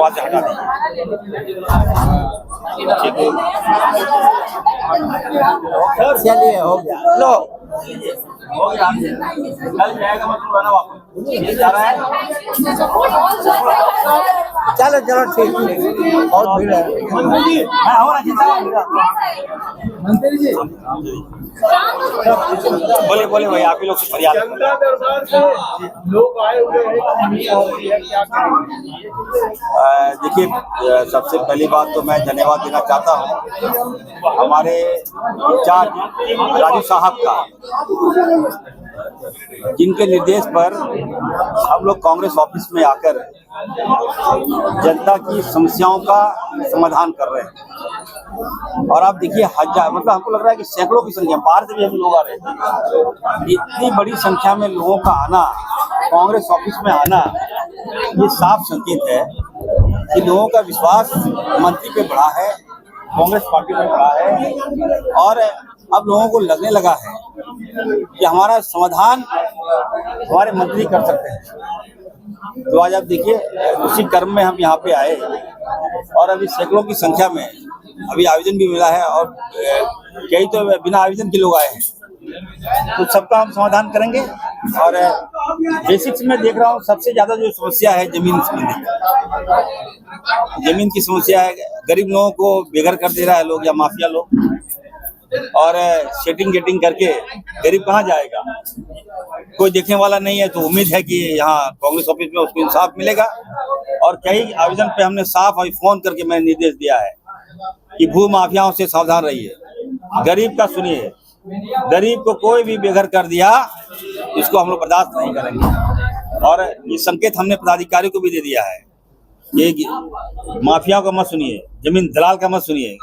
वहां से हटा दीजिए। चलिए हो गया लो हो गया, कल जाएगा मतलब आना वापस जा रहा है। चलो चलो ठीक ठीक बहुत भीड़ है मंत्री जी मैं हूँ राजीव साहब। मंत्री जी बोले बोले भाई, आप ही लोग से फरियाद कर रहे जनता दरबार से लोग आए हुए हैं, उम्मीद हो रही है, क्या करेंगे? हैं। देखिए, सबसे पहली बात तो मैं धन्यवाद देना चाहता हूँ हमारे इंचार्ज राजू साहब का, जिनके निर्देश पर हम लोग कांग्रेस ऑफिस में आकर जनता की समस्याओं का समाधान कर रहे हैं। और आप देखिए, हजार मतलब हमको लग रहा है कि सैकड़ों की संख्या, बाहर से भी हम लोग आ रहे थे। इतनी बड़ी संख्या में लोगों का आना, कांग्रेस ऑफिस में आना, ये साफ संकेत है कि लोगों का विश्वास मंत्री पे बढ़ा है, कांग्रेस पार्टी पे बढ़ा है। और अब लोगों को लगने लगा है कि हमारा समाधान हमारे मंत्री कर सकते हैं। तो आज आप देखिए, उसी क्रम में हम यहाँ पे आए और अभी सैकड़ों की संख्या में अभी आवेदन भी मिला है और कई तो बिना आवेदन के लोग आए हैं। तो सबका हम समाधान करेंगे। और बेसिक्स में देख रहा हूँ सबसे ज्यादा जो समस्या है जमीन संबंधी, जमीन की समस्या है। गरीब लोगों को बेघर कर दे रहा है लोग या माफिया लोग, और सेटिंग गेटिंग करके गरीब कहाँ जाएगा, कोई देखने वाला नहीं है। तो उम्मीद है कि यहाँ कांग्रेस ऑफिस में उसको इंसाफ मिलेगा। और कई आवेदन पे हमने साफ अभी फोन करके मैंने निर्देश दिया है कि भू माफियाओं से सावधान रहिए, गरीब का सुनिए। गरीब को कोई भी बेघर कर दिया, इसको हम लोग बर्दाश्त नहीं करेंगे। और ये संकेत हमने पदाधिकारियों को भी दे दिया है, ये माफियाओं का मत सुनिए, जमीन दलाल का मत सुनिए,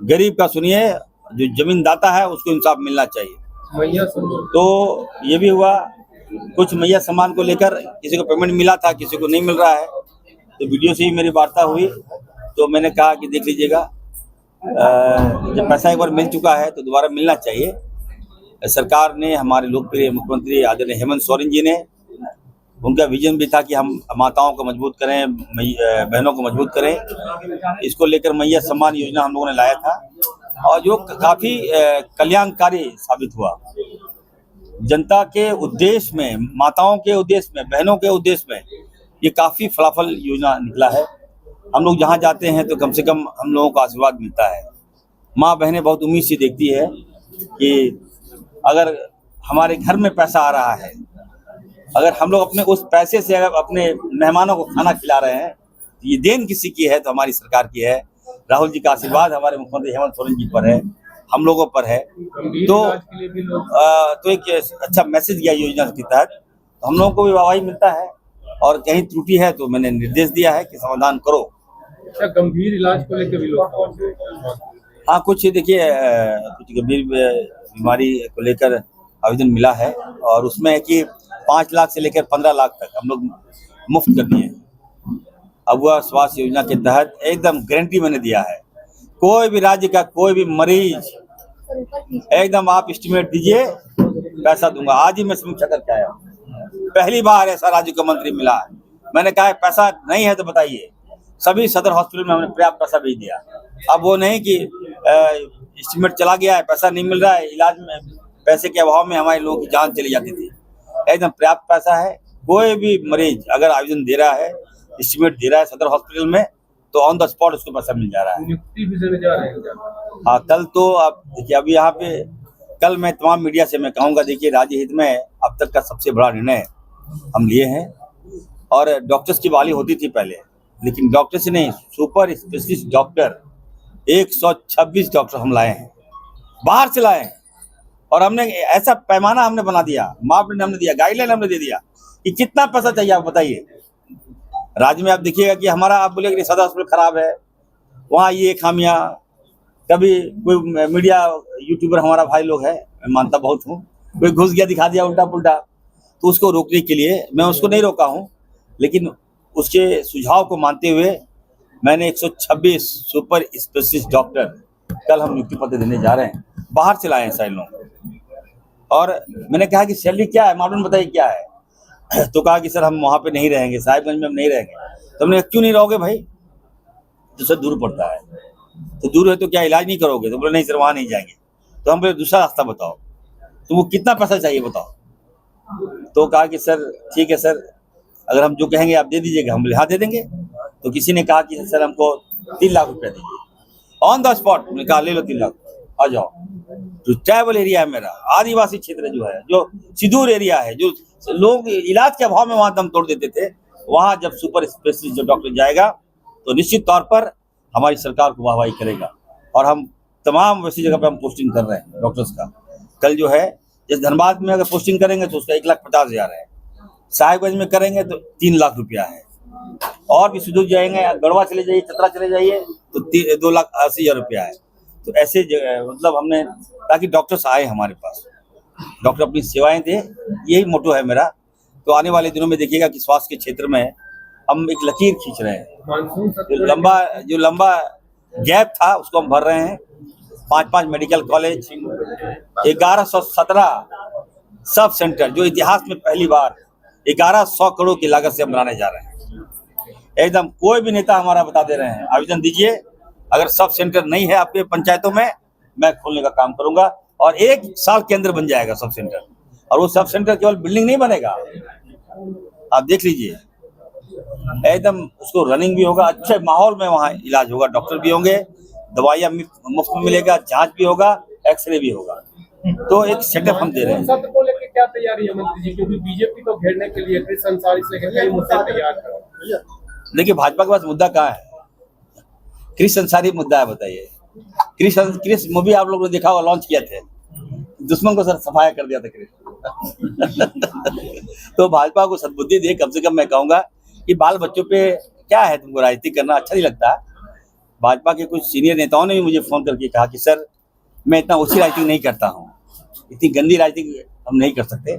गरीब का सुनिए। जो जमीन दाता है उसको इंसाफ मिलना चाहिए। तो ये भी हुआ, कुछ मैया सम्मान को लेकर किसी को पेमेंट मिला था, किसी को नहीं मिल रहा है। तो वीडियो से ही मेरी वार्ता हुई, तो मैंने कहा कि देख लीजिएगा, जब पैसा एक बार मिल चुका है तो दोबारा मिलना चाहिए। सरकार ने, हमारे लोकप्रिय मुख्यमंत्री आदरणीय हेमंत सोरेन जी ने, उनका विजन भी था कि हम माताओं को मजबूत करें, बहनों को मजबूत करें। इसको लेकर मैया सम्मान योजना हम लोगों ने लाया था और जो काफी कल्याणकारी साबित हुआ। जनता के उद्देश्य में, माताओं के उद्देश्य में, बहनों के उद्देश्य में ये काफी फलाफल योजना निकला है। हम लोग जहाँ जाते हैं तो कम से कम हम लोगों को आशीर्वाद मिलता है। माँ बहनें बहुत उम्मीद से देखती है कि अगर हमारे घर में पैसा आ रहा है, अगर हम लोग अपने उस पैसे से अगर अपने मेहमानों को खाना खिला रहे हैं, तो ये देन किसी की है तो हमारी सरकार की है। राहुल जी का आशीर्वाद हमारे मुख्यमंत्री हेमंत सोरेन जी पर है, हम लोगों पर है। तो एक अच्छा मैसेज गया योजना के तहत, तो हम लोगों को भी वाहवाही मिलता है। और कहीं त्रुटि है तो मैंने निर्देश दिया है कि समाधान करो। अच्छा, गंभीर इलाज को लेकर भी लोग, हाँ, कुछ देखिए, कुछ गंभीर बीमारी को लेकर आवेदन मिला है और उसमें है कि 5 लाख से लेकर 15 लाख तक हम लोग मुफ्त कर दिए। अबुआ स्वास्थ्य योजना के तहत एकदम गारंटी मैंने दिया है, कोई भी राज्य का कोई भी मरीज एकदम आप एस्टिमेट दीजिए, पैसा दूंगा। आज ही मैं समीक्षा करके आया, पहली बार ऐसा राज्य का मंत्री मिला है। मैंने कहा पैसा नहीं है तो बताइए, सभी सदर हॉस्पिटल में हमने पर्याप्त पैसा भेज दिया। अब वो नहीं कि एस्टिमेट चला गया है, पैसा नहीं मिल रहा है, इलाज में पैसे के अभाव में हमारे लोगों की जान चली जाती थी। एकदम पर्याप्त पैसा है। कोई भी मरीज अगर आवेदन दे रहा है, एस्टिमेट दे रहा है सदर हॉस्पिटल में, तो ऑन द स्पॉट उसको पैसा मिल जा रहा है। नियुक्ति भी देने जा रहे हैं क्या? हाँ, कल तो आप देखिए, अभी यहाँ पे कल मैं तमाम मीडिया से मैं कहूँगा, देखिए राज्य हित में अब तक का सबसे बड़ा निर्णय हम लिए हैं। और डॉक्टर्स की बहाली होती थी पहले, लेकिन डॉक्टर से नहीं, सुपर स्पेशलिस्ट डॉक्टर 126 डॉक्टर हम लाए हैं, बाहर से लाए हैं। और हमने ऐसा पैमाना हमने बना दिया, मापदंड हमने दिया, गाइडलाइन हमने दे दिया कि कितना पैसा चाहिए आप बताइए। राज्य में आप देखिएगा कि हमारा, आप बोलेंगे कि सदर हॉस्पिटल खराब है, वहाँ ये खामियां, कभी कोई मीडिया यूट्यूबर हमारा भाई लोग है, मैं मानता बहुत हूँ, कोई घुस गया दिखा दिया उल्टा पुल्टा, तो उसको रोकने के लिए मैं उसको नहीं रोका हूँ, लेकिन उसके सुझाव को मानते हुए मैंने 126 सुपर स्पेशलिस्ट डॉक्टर कल हम नियुक्ति पत्र देने जा रहे हैं। बाहर से लाए हैं सारे लोग। और मैंने कहा कि सैलरी क्या है, मामला बताइए क्या है। तो कहा कि सर हम वहाँ पे नहीं रहेंगे, साहिबगंज में हम नहीं रहेंगे। तो हमने क्यों नहीं रहोगे भाई, तो उससे दूर पड़ता है। तो दूर है तो क्या इलाज नहीं करोगे? तो बोले नहीं सर वहाँ नहीं जाएंगे। तो हम बोले दूसरा रास्ता बताओ, तुमको कितना पैसा चाहिए बताओ। तो कहा कि सर ठीक है सर, अगर हम जो कहेंगे आप दे दीजिएगा। हम बोले हाँ दे देंगे। तो किसी ने कहा कि सर हमको 3 लाख रुपया दीजिए ऑन द स्पॉट। मैंने कहा ले लो 3 लाख, आ जाओ। जो ट्राइबल एरिया है मेरा, आदिवासी क्षेत्र जो है, जो सुदूर एरिया है, जो लोग इलाज के अभाव में वहाँ दम तोड़ देते थे, वहाँ जब सुपर स्पेशलिस्ट जो डॉक्टर जाएगा तो निश्चित तौर पर हमारी सरकार को वाहवाही करेगा। और हम तमाम वैसी जगह पे हम पोस्टिंग कर रहे हैं डॉक्टर्स का। कल जो है जैसे धनबाद में अगर पोस्टिंग करेंगे तो उसका 1,50,000 है, साहिबगंज में करेंगे तो 3 लाख रुपया है, और भी सुदूर जाएंगे, गढ़वा चले जाइए, चतरा चले जाइए तो 2,80,000 रुपया है। तो ऐसे मतलब हमने, ताकि डॉक्टर्स आए हमारे पास, डॉक्टर अपनी सेवाएं दे, यही मोटो है मेरा। तो आने वाले दिनों में देखिएगा कि स्वास्थ्य के क्षेत्र में हम एक लकीर खींच रहे हैं। जो लंबा गैप था उसको हम भर रहे हैं। 5 मेडिकल कॉलेज, 1117 सब सेंटर, जो इतिहास में पहली बार 1100 करोड़ की लागत से हम बनाने जा रहे हैं। एकदम कोई भी नेता हमारा बता दे रहे हैं आवेदन दीजिए, अगर सब सेंटर नहीं है आपके पंचायतों में, मैं खोलने का काम करूंगा। और 1 साल के अंदर बन जाएगा सब सेंटर। और वो सब सेंटर केवल बिल्डिंग नहीं बनेगा, आप देख लीजिए, एकदम उसको रनिंग भी होगा, अच्छे माहौल में वहाँ इलाज होगा, डॉक्टर भी होंगे, दवाइयाँ मुफ्त में मिलेगा, जांच भी होगा, एक्सरे भी होगा। तो एक सेटअप हम दे रहे हैं। सत्र को लेकर क्या तैयारी है मंत्री जी, क्योंकि बीजेपी को घेरने के लिए कृष्ण अंसारी से लेकर कई मुद्दे तैयार कर रहे हैं। देखिए भाजपा के पास मुद्दा कहाँ है? कृष्ण अंसारी मुद्दा है, बताइए। कृष्ण मूवी आप लोगों ने देखा होगा, लॉन्च किया थे, दुश्मन को सर सफाया कर दिया था कृष्ण। तो भाजपा को सद्बुद्धि दे, कम से कम मैं कहूंगा कि बाल बच्चों पे क्या है, तुमको राजनीति करना अच्छा नहीं लगता। भाजपा के कुछ सीनियर नेताओं ने भी मुझे फोन करके कहा कि सर मैं इतना ओछी राजनीति नहीं करता हूँ, इतनी गंदी राजनीति हम नहीं कर सकते।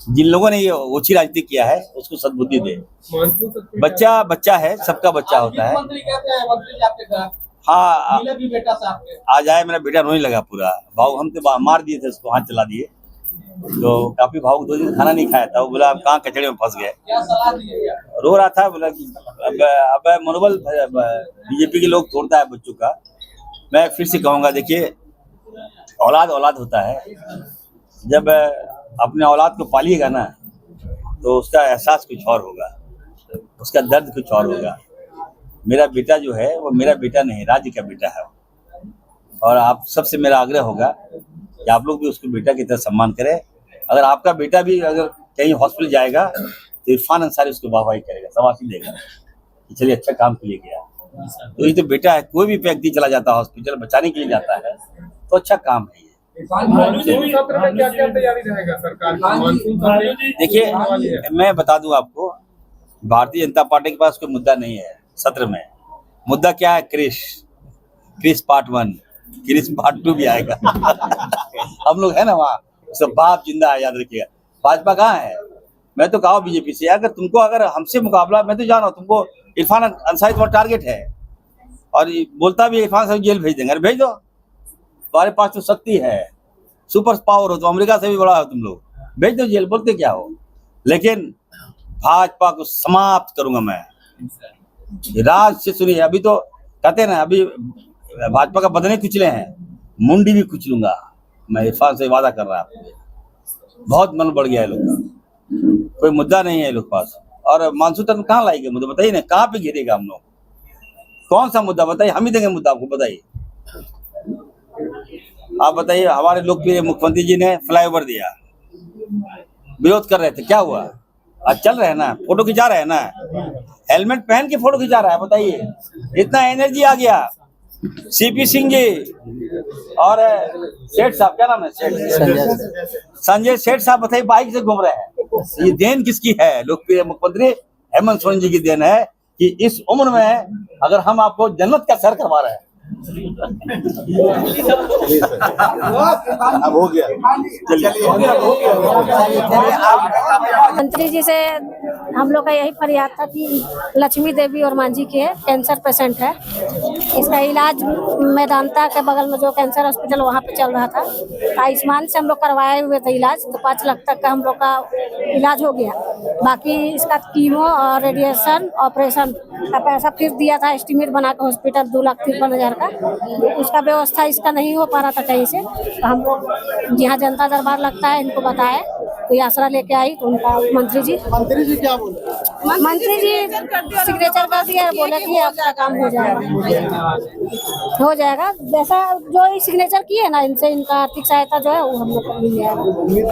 जिन लोगों ने ये ओछी राजनीति किया है उसको सद्बुद्धि दे। बच्चा बच्चा है, सबका बच्चा होता है। मंत्री कहते हैं मंत्री जी आपके घर हाँ मिले भी बेटा से आपके, आज आए, मेरा बेटा रोने लगा पूरा। भाव हम तो मार दिए थे उसको, हाथ चला दिए, तो काफी भावुक, 2 दिन खाना नहीं खाया था। वो बोला हम कहाँ कचड़े में फंस गए, क्या सलाह दिए? रो रहा था, बोला कि अब मनोबल बीजेपी के लोग तोड़ता है बच्चों का। मैं फिर से कहूँगा, देखिए औलाद औलाद होता है, जब अपने औलाद को पालिएगा ना तो उसका एहसास कुछ और होगा, उसका दर्द कुछ और होगा। मेरा बेटा जो है वो मेरा बेटा नहीं, राज्य का बेटा है। और आप सबसे मेरा आग्रह होगा कि आप लोग भी उसको बेटा की तरह सम्मान करें। अगर आपका बेटा भी अगर कहीं हॉस्पिटल जाएगा तो इरफान अंसारी उसको वाहवाही करेगा, शाबाशी देगा कि चलिए अच्छा काम के लिए गया। तो ये तो बेटा है, कोई भी व्यक्ति चला जाता है हॉस्पिटल बचाने के लिए जाता है तो अच्छा काम है ये। मानसून सत्र में क्या क्या तैयारी रहेगा सरकार की? मानसून सत्र देखिए मैं बता दूं आपको, भारतीय जनता पार्टी के पास कोई मुद्दा नहीं है सत्र में। मुद्दा क्या है? क्रिश पार्ट 1, क्रिश पार्ट 2 भी आएगा। हम लोग है ना वहाँ, सब बाप जिंदा है, याद रखिएगा। भाजपा कहाँ है? मैं तो कहा बीजेपी से, अगर तुमको अगर हमसे मुकाबला, मैं तो जान रहा हूँ तुमको इरफान अंसारी तुम्हारा टारगेट है, और बोलता भी इरफान अंसारी जेल भेज देंगे। अरे भेज दो, तुम्हारे पास तो शक्ति है, सुपर पावर हो, तो अमेरिका से भी बड़ा हो तुम लोग, भेज दो जेल, बोलते क्या हो। लेकिन भाजपा को समाप्त करूंगा मैं। राज से सुनिए, अभी तो कहते हैं ना, अभी भाजपा का बदने कुचले हैं, मुंडी भी कुचलूंगा मैं, इरफान से वादा कर रहा है। बहुत मन बढ़ गया है लोग का, कोई मुद्दा नहीं है ये लोग पास। और मानसून तक कहाँ लाएंगे मुद्दा, बताइए ना, कहाँ पे घेरेगा हम लोग? कौन सा मुद्दा बताइए, हम ही देंगे मुद्दा आपको, बताइए आप बताइए। हमारे लोकप्रिय मुख्यमंत्री जी ने फ्लाईओवर दिया, विरोध कर रहे थे, क्या हुआ? आज चल रहे हैं ना, फोटो खिंचा रहे हैं ना, हेलमेट पहन के फोटो खिंचा रहा है, बताइए इतना एनर्जी आ गया। सीपी सिंह जी और सेठ साहब, क्या नाम है संजय सेठ साहब, बताइए बाइक से घूम रहे हैं। ये देन किसकी है? लोकप्रिय मुख्यमंत्री हेमंत सोरेन जी की देन है कि इस उम्र में अगर हम आपको जन्नत का सर करवा रहे हैं। अब हो गया, मंत्री जी से हम लोग का यही फरियाद था कि लक्ष्मी देवी और मांझी के कैंसर पेशेंट है, इसका इलाज मैदांता के बगल में जो कैंसर हॉस्पिटल वहाँ पे चल रहा था, तो आयुष्मान से हम लोग करवाए हुए थे इलाज, तो 5 लाख तक का हम लोग का इलाज हो गया। बाकी इसका कीमो और रेडिएशन ऑपरेशन का पैसा फिर दिया था एस्टीमेट बना के हॉस्पिटल 2,53,000 का, उसका व्यवस्था इसका नहीं हो पा रहा था कहीं से। तो हम लोग जहाँ जनता दरबार लगता है इनको बताया, तो ये आसरा लेके आई, तो उनका मंत्री जी क्या बोले? मंत्री जी सिग्नेचर कर दिया, बोले कि आपका काम हो जाएगा जैसा जो सिग्नेचर किए ना इनसे, इनका आर्थिक सहायता जो है वो हम लोग को मिल जाएगा।